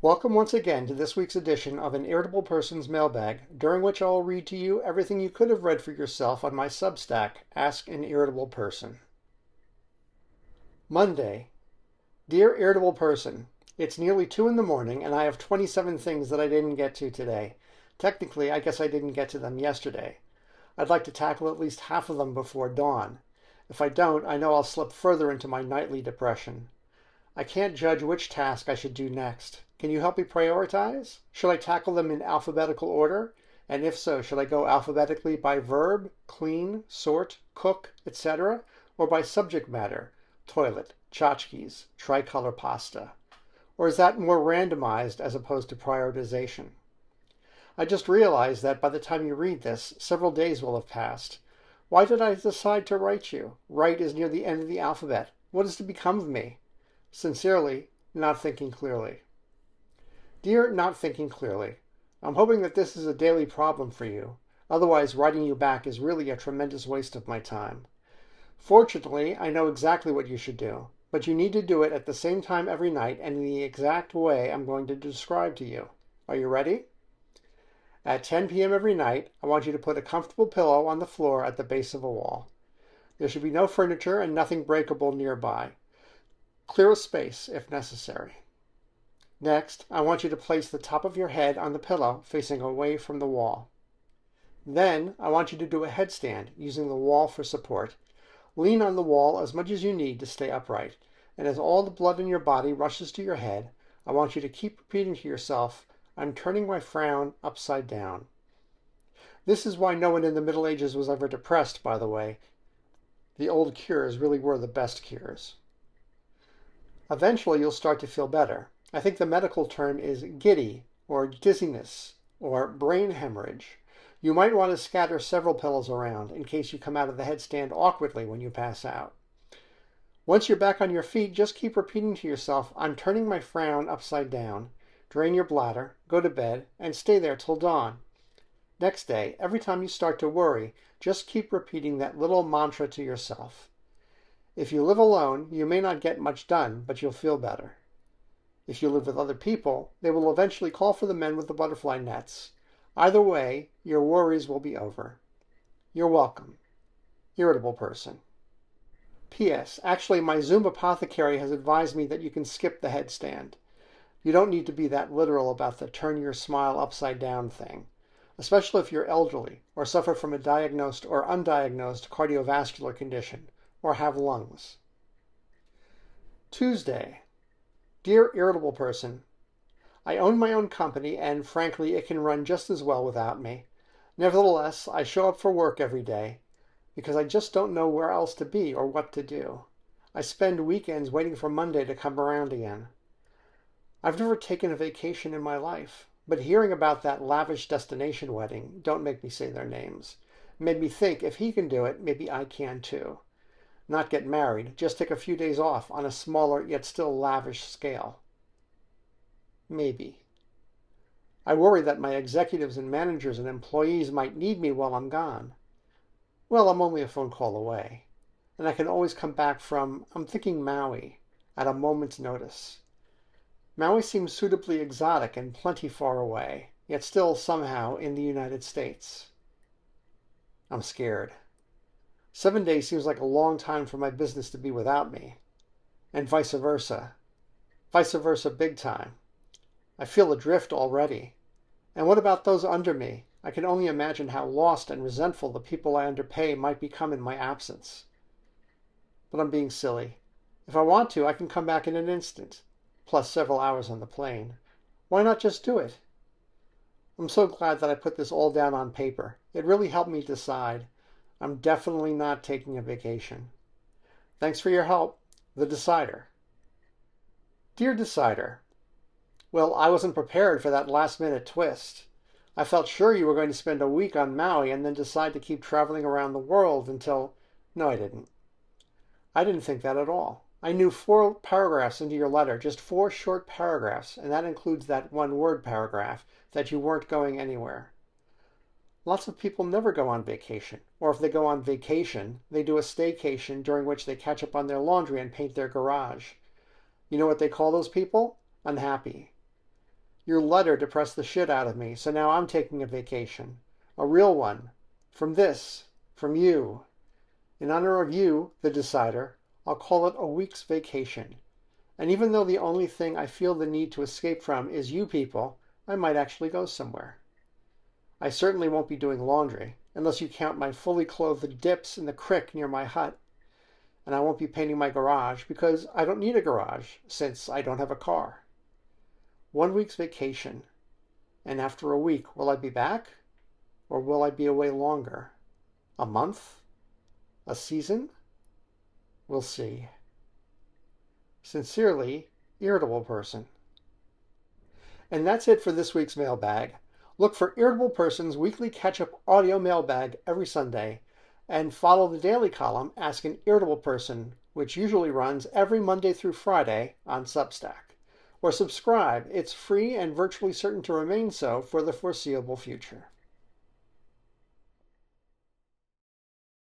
Welcome once again to this week's edition of An Irritable Person's Mailbag, during which I will read to you everything you could have read for yourself on my Substack, Ask an Irritable Person. Monday. Dear Irritable Person, it's nearly 2 in the morning and I have 27 things that I didn't get to today. Technically, I guess I didn't get to them yesterday. I'd like to tackle at least half of them before dawn. If I don't, I know I'll slip further into my nightly depression. I can't judge which task I should do next. Can you help me prioritize? Should I tackle them in alphabetical order? And if so, should I go alphabetically by verb, clean, sort, cook, etc., or by subject matter, toilet, tchotchkes, tricolor pasta? Or is that more randomized as opposed to prioritization? I just realized that by the time you read this, several days will have passed. Why did I decide to write you? Write is near the end of the alphabet. What is to become of me? Sincerely, Not Thinking Clearly. Dear Not Thinking Clearly, I'm hoping that this is a daily problem for you. Otherwise, writing you back is really a tremendous waste of my time. Fortunately, I know exactly what you should do, but you need to do it at the same time every night and in the exact way I'm going to describe to you. Are you ready? At 10 p.m. every night, I want you to put a comfortable pillow on the floor at the base of a wall. There should be no furniture and nothing breakable nearby. Clear a space if necessary. Next, I want you to place the top of your head on the pillow facing away from the wall. Then, I want you to do a headstand using the wall for support. Lean on the wall as much as you need to stay upright, and as all the blood in your body rushes to your head, I want you to keep repeating to yourself, I'm turning my frown upside down. This is why no one in the Middle Ages was ever depressed, by the way. The old cures really were the best cures. Eventually, you'll start to feel better. I think the medical term is giddy, or dizziness, or brain hemorrhage. You might want to scatter several pillows around in case you come out of the headstand awkwardly when you pass out. Once you're back on your feet, just keep repeating to yourself, I'm turning my frown upside down. Drain your bladder, go to bed, and stay there till dawn. Next day, every time you start to worry, just keep repeating that little mantra to yourself. If you live alone, you may not get much done, but you'll feel better. If you live with other people, they will eventually call for the men with the butterfly nets. Either way, your worries will be over. You're welcome. Irritable Person. P.S. Actually, my Zoom apothecary has advised me that you can skip the headstand. You don't need to be that literal about the turn your smile upside down thing, especially if you're elderly or suffer from a diagnosed or undiagnosed cardiovascular condition, or have lungs. Tuesday. Dear Irritable Person, I own my own company and frankly it can run just as well without me. Nevertheless, I show up for work every day because I just don't know where else to be or what to do. I spend weekends waiting for Monday to come around again. I've never taken a vacation in my life, but hearing about that lavish destination wedding, don't make me say their names, made me think if he can do it, maybe I can too. Not get married, just take a few days off on a smaller yet still lavish scale. Maybe. I worry that my executives and managers and employees might need me while I'm gone. Well, I'm only a phone call away, and I can always come back from, I'm thinking Maui, at a moment's notice. Maui seems suitably exotic and plenty far away, yet still somehow in the United States. I'm scared. 7 days seems like a long time for my business to be without me. And vice versa. Vice versa big time. I feel adrift already. And what about those under me? I can only imagine how lost and resentful the people I underpay might become in my absence. But I'm being silly. If I want to, I can come back in an instant, plus several hours on the plane. Why not just do it? I'm so glad that I put this all down on paper. It really helped me decide. I'm definitely not taking a vacation. Thanks for your help. The Decider. Dear Decider, well, I wasn't prepared for that last-minute twist. I felt sure you were going to spend a week on Maui and then decide to keep traveling around the world until... No, I didn't. I didn't think that at all. I knew 4 paragraphs into your letter, just 4 short paragraphs, and that includes that one-word paragraph, that you weren't going anywhere. Lots of people never go on vacation, or if they go on vacation, they do a staycation during which they catch up on their laundry and paint their garage. You know what they call those people? Unhappy. Your letter depressed the shit out of me, so now I'm taking a vacation. A real one. From you. In honor of you, the decider, I'll call it a week's vacation. And even though the only thing I feel the need to escape from is you people, I might actually go somewhere. I certainly won't be doing laundry, unless you count my fully clothed dips in the crick near my hut. And I won't be painting my garage because I don't need a garage, since I don't have a car. 1 week's vacation. And after a week, will I be back? Or will I be away longer? A month? A season? We'll see. Sincerely, Irritable Person. And that's it for this week's mailbag. Look for Irritable Person's weekly catch-up audio mailbag every Sunday, and follow the daily column Ask an Irritable Person, which usually runs every Monday through Friday on Substack. Or subscribe. It's free and virtually certain to remain so for the foreseeable future.